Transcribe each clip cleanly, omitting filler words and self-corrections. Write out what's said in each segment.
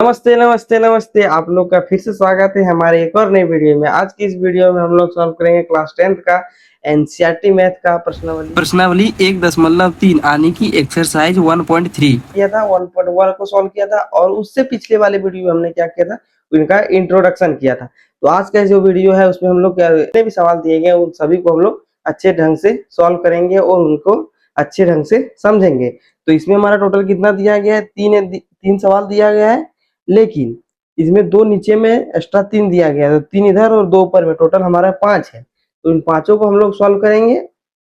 नमस्ते नमस्ते नमस्ते। आप लोग का फिर से स्वागत है हमारे एक और नई वीडियो में। आज की इस वीडियो में हम लोग सॉल्व करेंगे क्लास 10th का एनसीईआरटी मैथ का प्रश्नावली 1.3 आने की एक्सरसाइज 1.3 किया था, 1.1 को सॉल्व किया था और उससे पिछले वाले वीडियो में हमने क्या किया था, उनका इंट्रोडक्शन किया था। तो आज का जो वीडियो है उसमें हम लोग जितने भी सवाल दिए गए उन सभी को हम लोग अच्छे ढंग से सॉल्व करेंगे और उनको अच्छे ढंग से समझेंगे। तो इसमें हमारा टोटल कितना दिया गया है, तीन सवाल दिया गया है, लेकिन इसमें दो नीचे में एक्स्ट्रा तीन दिया गया है, तो तीन इधर और दो ऊपर में टोटल हमारा 5 है। तो इन पांचों को हम लोग सॉल्व करेंगे।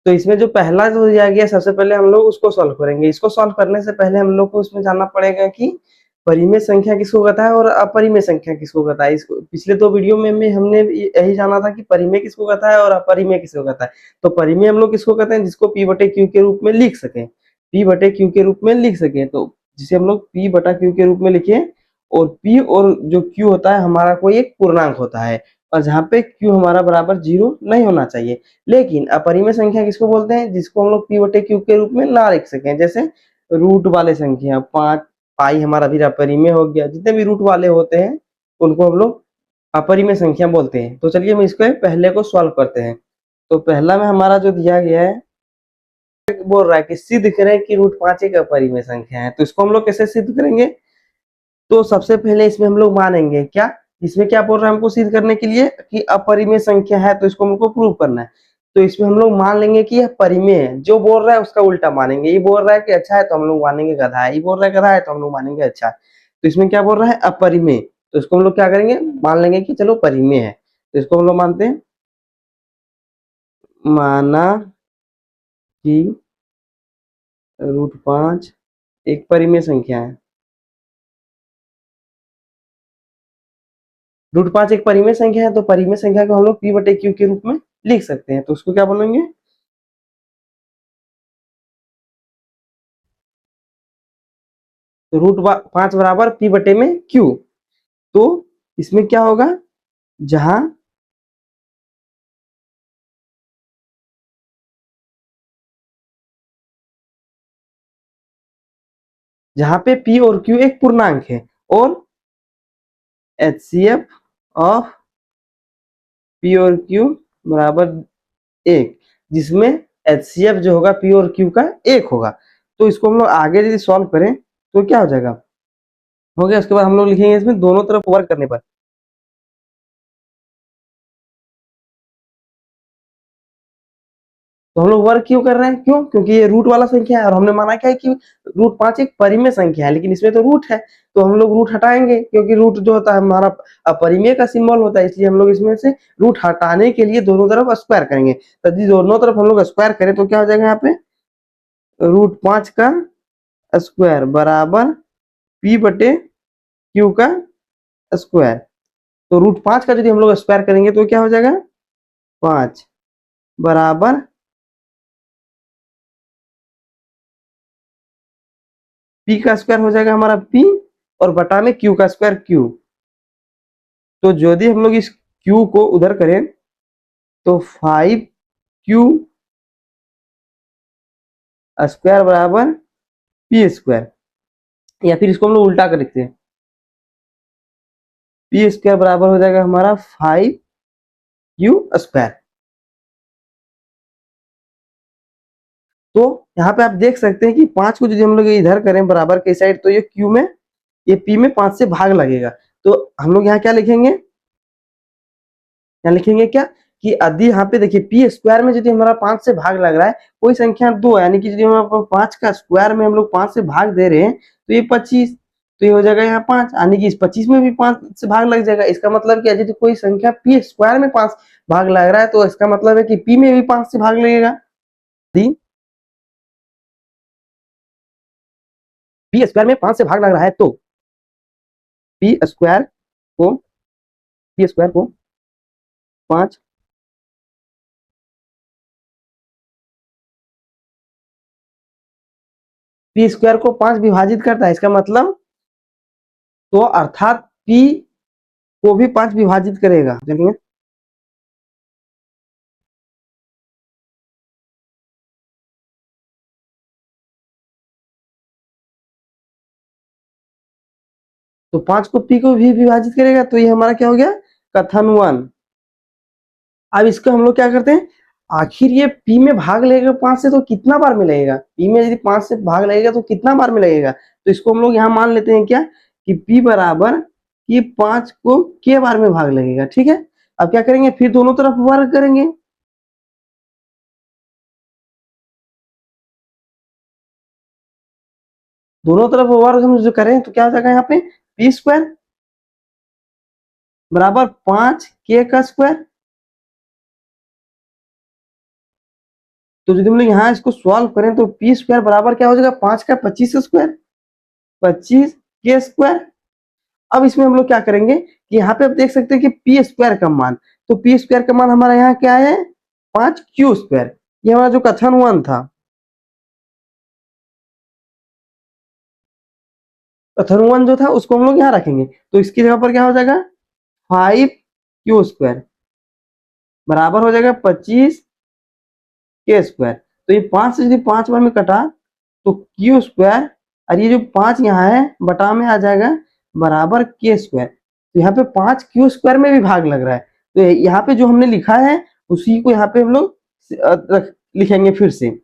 तो इसमें जो पहला जो दिया गया सबसे पहले हम लोग उसको सॉल्व करेंगे। इसको सॉल्व करने से पहले हम लोग को इसमें जानना पड़ेगा कि परिमेय संख्या किसको कहता है और अपरिमेय संख्या किसको कहता है। इसको पिछले दो वीडियो में हमने यही जाना था कि परिमेय किसको कहता है और अपरिमेय किसको कहता है। तो परिमेय हम लोग किसको कहते हैं, जिसको पी बटे क्यू के रूप में लिख सके, पी बटे क्यू के रूप में लिख सके। तो जिसे हम लोग पी बटा क्यू के रूप में लिखे, और पी और जो क्यू होता है हमारा कोई एक पूर्णांक होता है, और जहाँ पे क्यू हमारा बराबर 0 नहीं होना चाहिए। लेकिन अपरिमेय संख्या किसको बोलते हैं, जिसको हम लोग पी बटे क्यू के रूप में ना लिख सकें। जैसे रूट वाले संख्या 5 पाई हमारा भी अपरिमेय हो गया। जितने भी रूट वाले होते हैं उनको हम लोग अपरिमेय संख्या बोलते हैं। तो चलिए हम इसको पहले को सॉल्व करते हैं। तो पहला में हमारा जो दिया गया है बोल रहा है कि सिद्ध करें कि रूट 5 एक अपरिमेय संख्या है। तो इसको हम लोग कैसे सिद्ध करेंगे, तो सबसे पहले इसमें हम लोग मानेंगे क्या, इसमें क्या बोल रहा है हमको सिद्ध करने के लिए कि अपरिमेय संख्या है, तो इसको हमको प्रूव करना है। तो इसमें हम लोग मान लेंगे कि यह परिमेय है। जो बोल रहा है उसका उल्टा मानेंगे। ये बोल रहा है कि अच्छा है तो हम लोग मानेंगे गधा है, ये बोल रहा है गधा है तो हम लोग मानेंगे अच्छा है। तो इसमें क्या बोल रहा है, अपरिमेय, तो इसको हम लोग क्या करेंगे, मान लेंगे कि चलो परिमेय है। तो इसको हम लोग मानते हैं, माना कि रूट 5 एक परिमेय संख्या है। रूट 5 एक परिमेय संख्या है, तो परिमेय संख्या को हम लोग पी बटे क्यू के रूप में लिख सकते हैं। तो उसको क्या बोलेंगे, तो रूट 5 बराबर पी बटे में क्यू। तो इसमें क्या होगा, जहां जहां पे पी और क्यू एक पूर्णांक है और एचसीएफ ऑफ पी और क्यू बराबर 1, जिसमें एचसीएफ जो होगा पी और क्यू का 1 होगा। तो इसको हम लोग आगे यदि सॉल्व करें तो क्या हो जाएगा, हो गया। उसके बाद हम लोग लिखेंगे इसमें दोनों तरफ वर्क करने पर, तो हम लोग वर्क क्यों कर रहे हैं, क्यों, क्योंकि ये रूट वाला संख्या है और हमने माना क्या है कि रूट 5 एक परिमेय संख्या है, लेकिन इसमें तो रूट है। तो हम लोग रूट हटाएंगे, क्योंकि रूट जो होता है हमारा अपरिमेय का सिंबल होता है, इसलिए हम लोग इसमें से रूट हटाने के लिए दोनों तरफ स्क्वायर करेंगे। तो यदि दोनों तरफ हम लोग स्क्वायर करें तो क्या हो जाएगा, यहाँ पे रूट 5 का स्क्वायर बराबर पी बटे क्यू का स्क्वायर। तो रूट 5 का यदि हम लोग स्क्वायर करेंगे तो क्या हो जाएगा, 5 बराबर पी का स्क्वायर हो जाएगा हमारा पी, और बटा में क्यू का स्क्वायर क्यू। तो यदि हम लोग इस क्यू को उधर करें तो 5 क्यू स्क्वायर बराबर पी स्क्वायर, या फिर इसको हम लोग उल्टा कर लिखते हैं, पी स्क्वायर बराबर हो जाएगा हमारा 5 क्यू स्क्वायर। तो यहाँ पे आप देख सकते हैं कि 5 को यदि हम लोग इधर करें बराबर के साइड, तो ये क्यू में, ये पी में 5 से भाग लगेगा। तो हम लोग यहाँ क्या लिखेंगे, यहाँ लिखेंगे क्या कि यदि यहाँ पे देखिए पी स्क्वायर में यदि हमारा 5 से भाग लग रहा है, कोई संख्या 2 है, यानी कि यदि हम 5 का स्क्वायर में हम लोग 5 से भाग दे रहे हैं तो ये 25, तो ये हो जाएगा यहाँ 5, यानी कि इस 25 में भी 5 से भाग लग जाएगा। इसका मतलब कि यदि कोई संख्या पी स्क्वायर में 5 भाग लग रहा है तो इसका मतलब है कि पी में भी 5 से भाग लगेगा। पी स्क्वायर में 5 से भाग लग रहा है तो पी स्क्वायर को पी स्क्वायर को 5 पी स्क्वायर को 5 विभाजित करता है। इसका मतलब तो अर्थात पी को भी 5 विभाजित करेगा। चलिए तो 5 को p को भी विभाजित करेगा, तो ये हमारा क्या हो गया, कथन 1। अब इसको हम लोग क्या करते हैं, आखिर ये p में भाग लगेगा 5 से तो कितना बार में लगेगा, p में यदि 5 से भाग लगेगा तो कितना बार में लगेगा, तो इसको हम लोग यहाँ मान लेते हैं क्या, कि p बराबर कि 5 को k बार में भाग लगेगा। ठीक है, अब क्या करेंगे, फिर दोनों तरफ वर्ग करेंगे। दोनों तरफ वर्ग हम जो करें तो क्या हो जाएगा, यहाँ पे पी स्क्वायर बराबर 5k का स्क्वायर। तो यदि हम लोग यहाँ इसको सॉल्व करें तो पी स्क्वायर बराबर क्या हो जाएगा, 5 का 25 स्क्वायर, 25k स्क्वायर। अब इसमें हम लोग क्या करेंगे कि यहाँ पे आप देख सकते हैं कि पी स्क्वायर का मान, तो पी स्क्वायर का मान हमारा यहाँ क्या है, 5q स्क्वायर। ये हमारा जो कथन 1 था, कथन 1 जो था उसको हम लोग यहाँ रखेंगे, तो इसकी जगह पर क्या हो जाएगा, 5q स्क्वायर बराबर हो जाएगा 25k स्क्वायर। तो ये 5 से यदि 5 बार में कटा तो क्यू स्क्वायर, और ये जो 5 यहाँ है बटा में आ जाएगा बराबर के स्क्वायर। तो यहाँ पे 5q स्क्वायर में भी भाग लग रहा है, तो यहाँ पे जो हमने लिखा है उसी को यहाँ पे हम लोग लिखेंगे फिर से।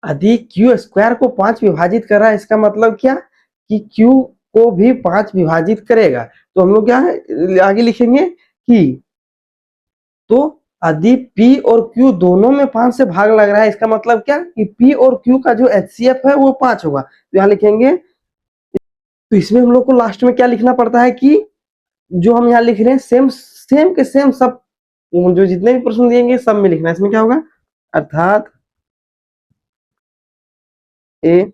यदि क्यू स्क्वायर को 5 विभाजित कर रहा है, इसका मतलब क्या कि क्यू को भी 5 विभाजित करेगा, तो हम लोग क्या है आगे लिखेंगे कि, तो यदि P और Q दोनों में 5 से भाग लग रहा है, इसका मतलब क्या कि P और Q का जो HCF है वो 5 होगा, तो यहाँ लिखेंगे। तो इसमें हम लोग को लास्ट में क्या लिखना पड़ता है कि जो हम यहाँ लिख रहे हैं सेम सेम के सेम सब, जो जितने भी प्रश्न दिएंगे सब में लिखना है। इसमें क्या होगा, अर्थात ए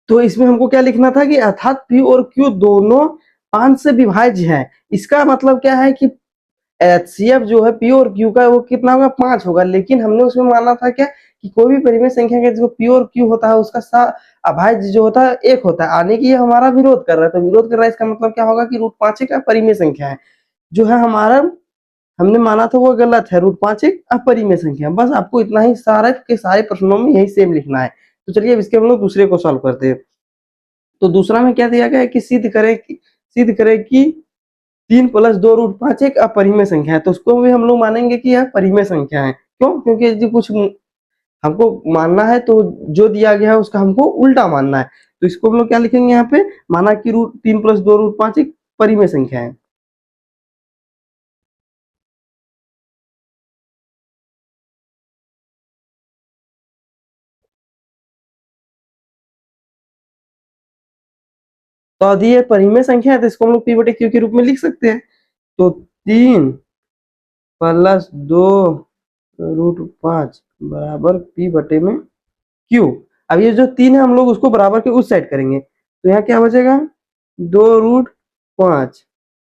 तो इसमें हमको क्या लिखना था कि अर्थात P और Q दोनों 5 से विभाज्य है। इसका मतलब क्या है कि HCF जो है P और Q का वो कितना होगा, 5 होगा, लेकिन हमने उसमें माना था क्या कि कोई भी परिमेय संख्या का जो P और Q होता है उसका अभाज्य जो होता है 1 होता है। आने की ये हमारा विरोध कर रहा है, तो विरोध कर रहा है इसका मतलब क्या होगा कि √5 एक अपरिमेय संख्या है, जो है हमारा हमने माना था वो गलत है। √5 एक अपरिमेय संख्या। बस आपको इतना ही सारे के सारे प्रश्नों में यही सेम लिखना है। तो चलिए अब इसके हम लोग दूसरे को सॉल्व करते हैं। तो दूसरा में क्या दिया गया है कि सिद्ध करें कि 3 + 2√5 एक अपरिमेय संख्या है, तो उसको भी हम लोग मानेंगे कि यह परिमेय संख्या है। क्यों? क्योंकि यदि कुछ हमको मानना है तो जो दिया गया है उसका हमको उल्टा मानना है। तो इसको हम लोग क्या लिखेंगे यहाँ पे, माना कि 3 + 2√5 एक परिमेय संख्या है। तो यदि ये परिमेय संख्या है तो इसको हम लोग p/q के रूप में लिख सकते हैं। तो 3 + 2√5 बराबर p/q। अब ये जो 3 है हम लोग उसको बराबर के उस साइड करेंगे, तो यहाँ क्या बचेगा, 2√5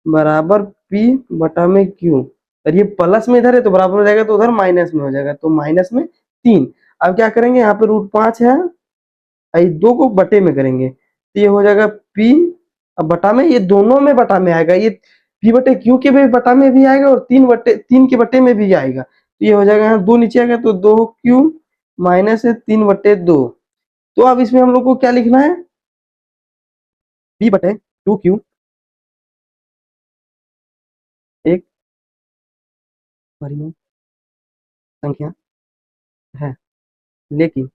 बराबर p/q। और ये प्लस में इधर है तो बराबर हो जाएगा, तो उधर माइनस में हो जाएगा, तो -3। अब क्या करेंगे, यहाँ पे √5 है, 2 को बटे में करेंगे तो ये हो जाएगा p। अब बटा में, ये दोनों में बटा में आएगा, ये p/q के भी बटा में भी आएगा और 3 के बटे में भी आएगा, तो ये हो जाएगा, यहाँ 2 नीचे आएगा तो 2q माइनस है 3/2। तो अब इसमें हम लोग को क्या लिखना है, p/2q अपरिमेय संख्या है, लेकिन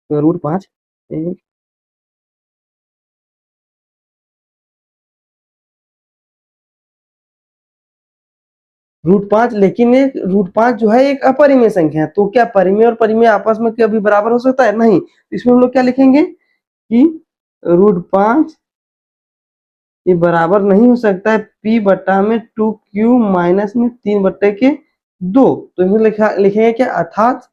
√5 एक √5, लेकिन एक √5 जो है एक अपरिमेय संख्या है, तो क्या परिमेय और परिमेय आपस में कभी बराबर हो सकता है? नहीं। इसमें हम लोग क्या लिखेंगे कि √5 ये बराबर नहीं हो सकता है p बटा में 2q माइनस में 3/2। तो इसमें लिखेंगे क्या, अर्थात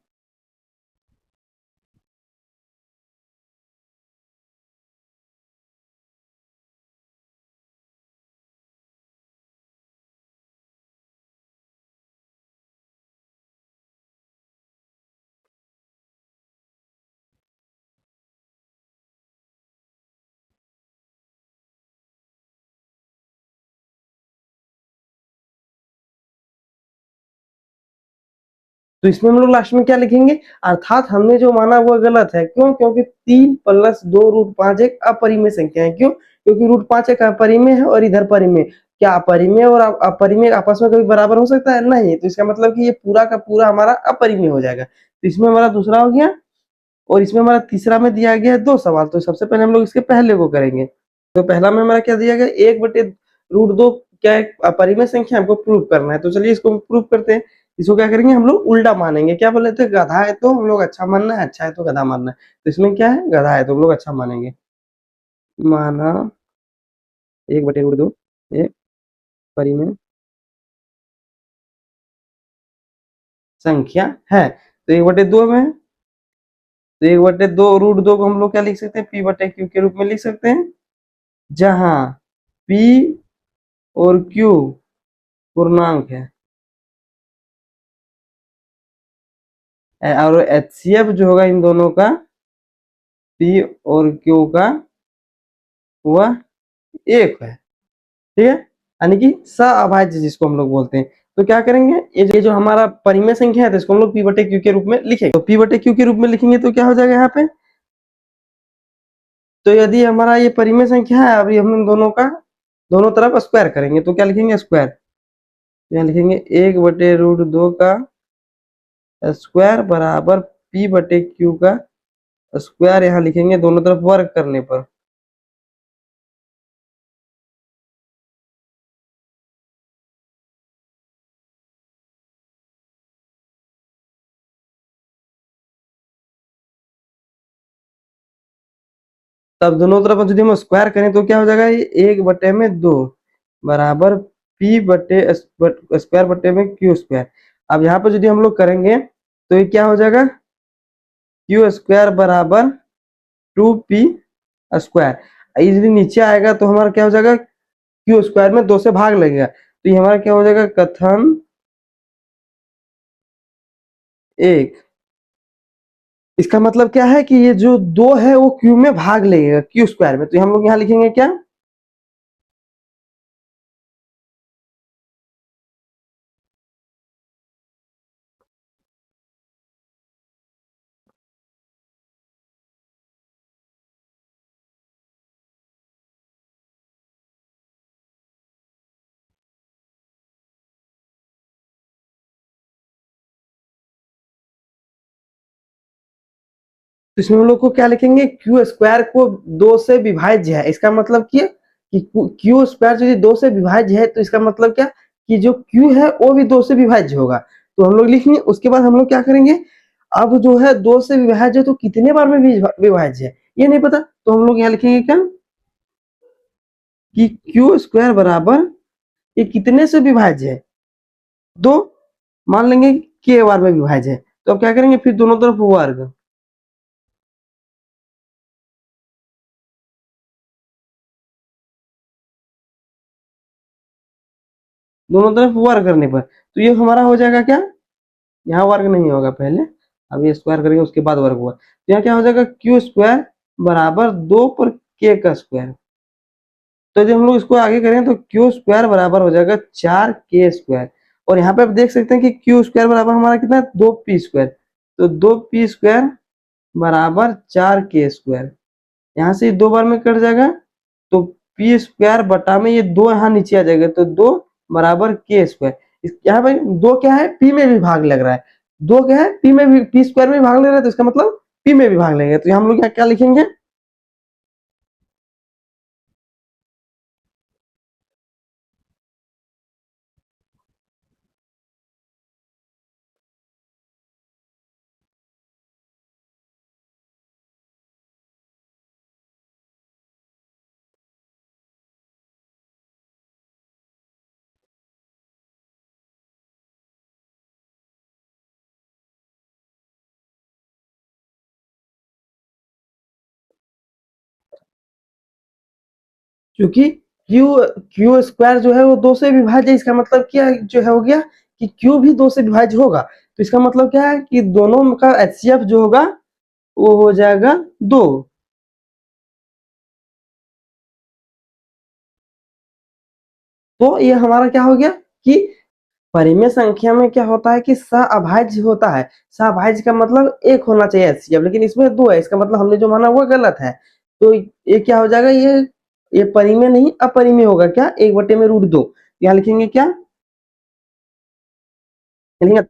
तो इसमें हम लोग लास्ट में क्या लिखेंगे, अर्थात हमने जो माना वो गलत है। क्यों? क्योंकि 3 + 2 √5 एक अपरिमेय संख्या है। क्यों? क्योंकि √5 एक अपरिमेय है और इधर परिमेय। क्या अपरिमेय और अपरिमेय आपस में कभी बराबर हो सकता है? नहीं। तो इसका मतलब कि ये पूरा का पूरा हमारा अपरिमेय हो जाएगा। तो इसमें हमारा दूसरा हो गया, और इसमें हमारा तीसरा में दिया गया है 2 सवाल। तो सबसे पहले हम लोग इसके पहले को करेंगे। तो पहला में हमारा क्या दिया गया, 1/√2 क्या एक अपरिमेय संख्या, हमको प्रूव करना है। तो चलिए इसको प्रूव करते हैं। इसको क्या करेंगे, हम लोग उल्टा मानेंगे। क्या बोले थे, गधा है तो हम लोग अच्छा मानना है, अच्छा है तो गधा मानना है। तो इसमें क्या है, गधा है तो हम लोग अच्छा मानेंगे। माना 1/√2 एक परिमेय संख्या है। तो 1/2 में, तो 1/2 √2 को हम लोग क्या लिख सकते हैं, p/q के रूप में लिख सकते हैं, जहां p और q पूर्णांक है, और HCF जो होगा इन दोनों का, P और Q का, वह 1 है। ठीक है, यानी कि सअभाज्य जिसको हम लोग बोलते हैं। तो क्या करेंगे, ये जो हमारा परिमेय संख्या है, तो इसको हम लोग p/q के रूप में लिखेंगे। तो p/q के रूप में लिखेंगे तो क्या हो जाएगा यहाँ पे, तो यदि हमारा ये परिमेय संख्या है, अभी हम दोनों का दोनों तरफ स्क्वायर करेंगे, तो क्या लिखेंगे, स्क्वायर। यहाँ लिखेंगे 1/√2 का स्क्वायर बराबर p/q का स्क्वायर, यहाँ लिखेंगे दोनों तरफ वर्ग करने पर। तब दोनों तरफ यदि हम स्क्वायर करें तो क्या हो जाएगा, ये 1/2 बराबर स्क्वायर बटे में क्यू स्क्वायर। अब यहाँ पर यदि हम लोग करेंगे तो ये क्या हो जाएगा, क्यू स्क्वायर बराबर 2p²। यदि नीचे आएगा तो हमारा क्या हो जाएगा, क्यू स्क्वायर में 2 से भाग लगेगा, तो ये हमारा क्या हो जाएगा, कथन 1। इसका मतलब क्या है कि ये जो 2 है वो क्यू में भाग लगेगा, क्यू स्क्वायर में। तो हम लोग यहाँ लिखेंगे क्या, तो इसमें हम लोग को क्या लिखेंगे, क्यू स्क्वायर को 2 से विभाज्य है। इसका मतलब क्या कि क्यू स्क्वायर यदि 2 से विभाज्य है, तो इसका मतलब क्या कि जो क्यू है वो भी 2 से विभाज्य होगा। तो हम लोग लिखेंगे, उसके बाद हम लोग क्या करेंगे, अब जो है 2 से विभाज्य है तो कितने बार में विभाज्य है ये नहीं पता, तो हम लोग यहाँ लिखेंगे क्या कि क्यू स्क्वायर बराबर ये कितने से विभाज्य है, 2 मान लेंगे के बार में विभाज्य है। तो अब क्या करेंगे, फिर दोनों तरफ वर्ग, दोनों तरफ वर्ग करने पर तो ये हमारा हो जाएगा क्या, यहाँ वर्ग नहीं होगा पहले, अब ये स्क्वायर करेंगे उसके बाद वर्ग हुआ, तो यहाँ क्या हो जाएगा, क्यू स्क्वायर बराबर 2 पर के का स्क्वायर। तो जब हम लोग इसको आगे करें तो क्यू स्क्वायर बराबर हो जाएगा 4k²। और यहाँ पे आप देख सकते हैं कि क्यू स्क्वायर बराबर हमारा कितना है, 2p²। तो 2p² बराबर 4k²। यहाँ से 2 बार में कट जाएगा, तो पी स्क्वायर बटा में ये 2 यहाँ नीचे आ जाएगा, तो 2 बराबर के स्क्वायर। यहाँ भाई 2 क्या है, पी में भी भाग लग रहा है, 2 क्या है, पी में भी, पी स्क्वायर में भी भाग लग रहा है, तो इसका मतलब पी में भी भाग लगेगा। तो हम लोग यहाँ क्या लिखेंगे, क्योंकि क्यू क्यू स्क्वायर जो है वो 2 से विभाज्य है, इसका मतलब क्या जो है हो गया कि क्यू भी 2 से विभाज्य होगा। तो इसका मतलब क्या है कि दोनों का एचसीएफ जो होगा वो हो जाएगा 2। तो ये हमारा क्या हो गया कि परिमेय संख्या में क्या होता है कि सहअभाज्य होता है। सहअभाज्य का मतलब एक होना चाहिए एचसीएफ, लेकिन इसमें 2 है, इसका मतलब हमने जो माना वो गलत है। तो ये क्या हो जाएगा, ये परिमेय नहीं अपरिमेय होगा, क्या 1/√2। यहाँ लिखेंगे क्या, लिखेंगे।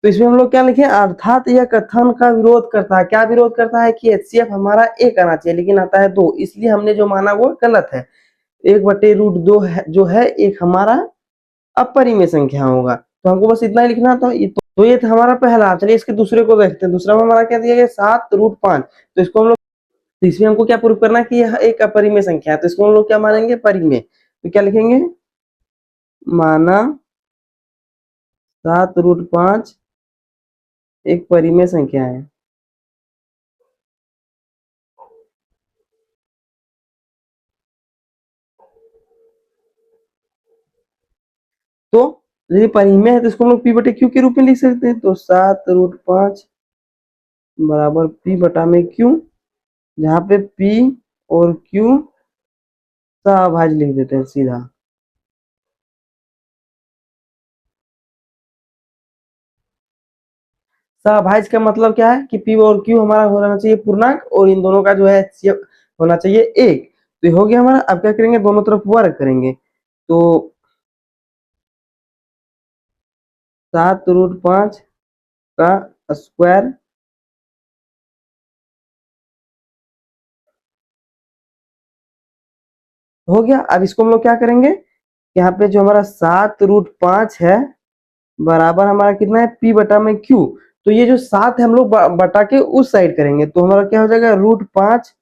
तो इसमें हम लोग क्या लिखे, अर्थात यह कथन का विरोध करता है, क्या विरोध करता है कि एचसीएफ हमारा एक आना चाहिए लेकिन आता है 2, इसलिए हमने जो माना वो गलत है। 1/√2 है जो है एक हमारा अपरिमेय संख्या होगा। तो हमको बस इतना ही लिखना था। ये था हमारा पहला। चलिए इसके दूसरे को देखते हैं। दूसरा में हमारा क्या दिया गया, 7√5। तो इसको हम लोग, तो इसमें हमको क्या प्रूव करना है कि यह एक अपरिमेय संख्या है, तो इसको हम लोग क्या मानेंगे, परिमेय। तो क्या लिखेंगे, माना 7√5 एक परिमेय संख्या है। तो यदि परिमेय है तो इसको हम लोग पी बटे क्यू के रूप में लिख सकते हैं। तो 7√5 बराबर पी बटा में क्यू, जहाँ पे पी और क्यू सहअभाज्य लिख देते हैं सीधा। सहअभाज्य का मतलब क्या है कि पी और क्यू हमारा होना चाहिए पूर्णांक, और इन दोनों का जो है HCF होना चाहिए 1। तो ये हो गया हमारा। अब क्या करेंगे, दोनों तरफ वर्ग करेंगे। तो 7√5 का स्क्वायर हो गया। अब इसको हम लोग क्या करेंगे, यहाँ पे जो हमारा 7√5 है बराबर हमारा कितना है, पी बटा में क्यू। तो ये जो 7 है हम लोग बटा के उस साइड करेंगे, तो हमारा क्या हो जाएगा, √5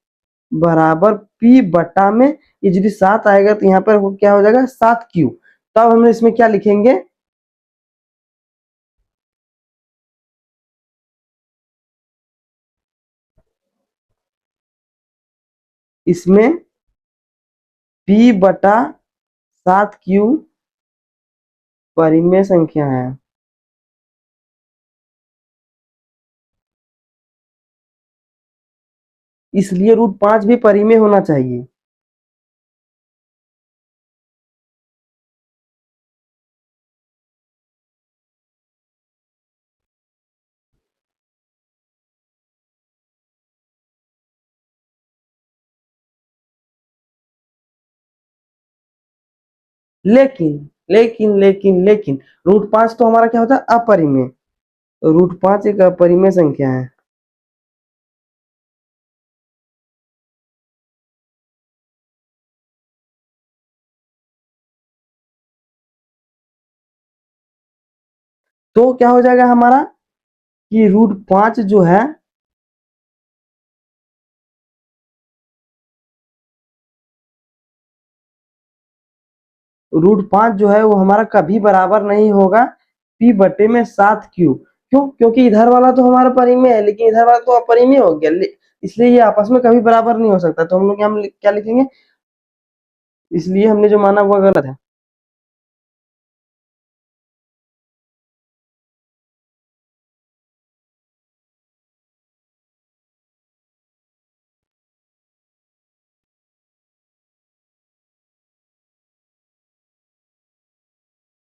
बराबर पी बटा में, ये यदि 7 आएगा तो यहाँ पर क्या हो जाएगा, 7Q। तब हम इसमें क्या लिखेंगे, इसमें पी बटा 7Q परिमेय संख्या है। इसलिए √5 भी परिमेय होना चाहिए। लेकिन लेकिन √5 तो हमारा क्या होता है, अपरिमेय। √5 एक अपरिमेय संख्या है। तो क्या हो जाएगा हमारा कि √5 जो है, √5 जो है वो हमारा कभी बराबर नहीं होगा पी बटे में 7Q। क्यों? क्योंकि इधर वाला तो हमारा परिमेय है, लेकिन इधर वाला तो अपरिमेय हो गया, इसलिए ये आपस में कभी बराबर नहीं हो सकता। तो हम लोग यहाँ क्या लिखेंगे, इसलिए हमने जो माना वो गलत है।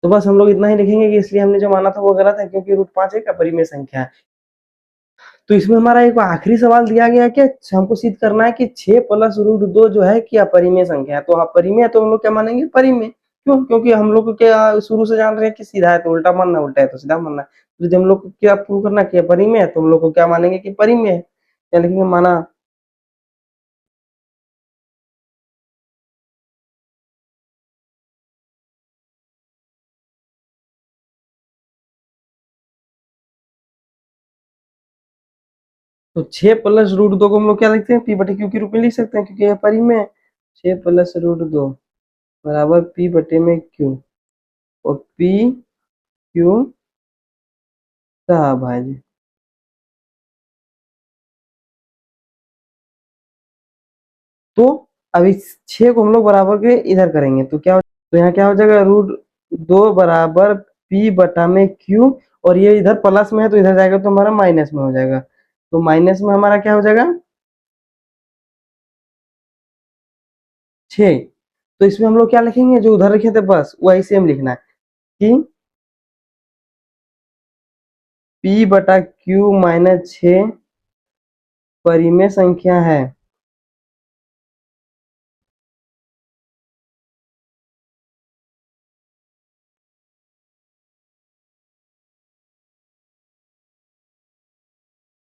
तो बस हम लोग इतना ही लिखेंगे कि इसलिए हमने जो माना था वो गलत है, क्योंकि √5 एक अपरिमेय संख्या है। तो इसमें हमारा एक आखिरी सवाल दिया गया है कि हमको सिद्ध करना है कि 6 प्लस √2 जो है कि अपरिमेय संख्या है। तो अपरिमेय है तो हम लोग क्या मानेंगे, परिमेय। क्यों? क्योंकि हम लोग को क्या शुरू से जान रहे हैं कि सीधा है तो उल्टा मानना, उल्टा है तो सीधा मानना। तो जब हम लोग को क्या प्रूव करना कि अपरिमेय है, तो हम लोग को क्या मानेंगे कि परिमेय है। क्या लिखेंगे, माना तो 6 प्लस √2 को हम लोग क्या लिखते हैं, p/q के रूप में लिख सकते हैं, क्योंकि यह परिमेय है। 6 प्लस √2 बराबर p/q, और p/q का भाज्य। तो अब इस 6 को हम लोग बराबर के इधर करेंगे तो क्या, तो यहाँ क्या हो जाएगा, √2 बराबर p/q, और ये इधर प्लस में है तो इधर जाएगा तो हमारा माइनस में हो जाएगा। तो माइनस में हमारा क्या हो जाएगा, 6। तो इसमें हम लोग क्या लिखेंगे, जो उधर लिखे थे बस वही सेम लिखना है कि p/q माइनस 6 परिमेय संख्या है।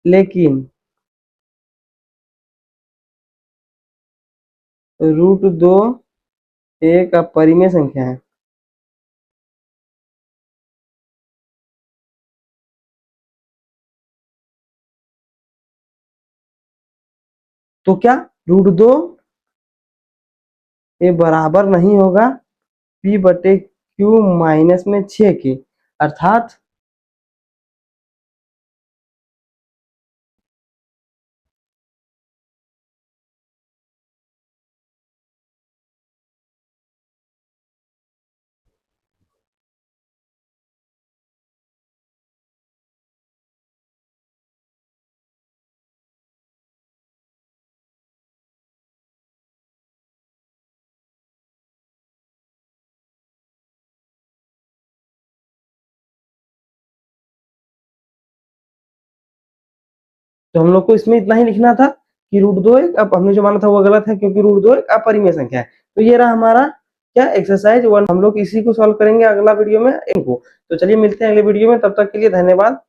लेकिन √2 एक अपरिमेय संख्या है। तो क्या, √2 ये बराबर नहीं होगा p/q माइनस में 6 के, अर्थात तो हम लोग को इसमें इतना ही लिखना था कि √2 एक, अब हमने जो माना था वो गलत है, क्योंकि √2 एक अपरिमेय संख्या है। तो ये रहा हमारा क्या, एक्सरसाइज 1। हम लोग इसी को सॉल्व करेंगे अगला वीडियो में इनको। तो चलिए मिलते हैं अगले वीडियो में, तब तक के लिए धन्यवाद।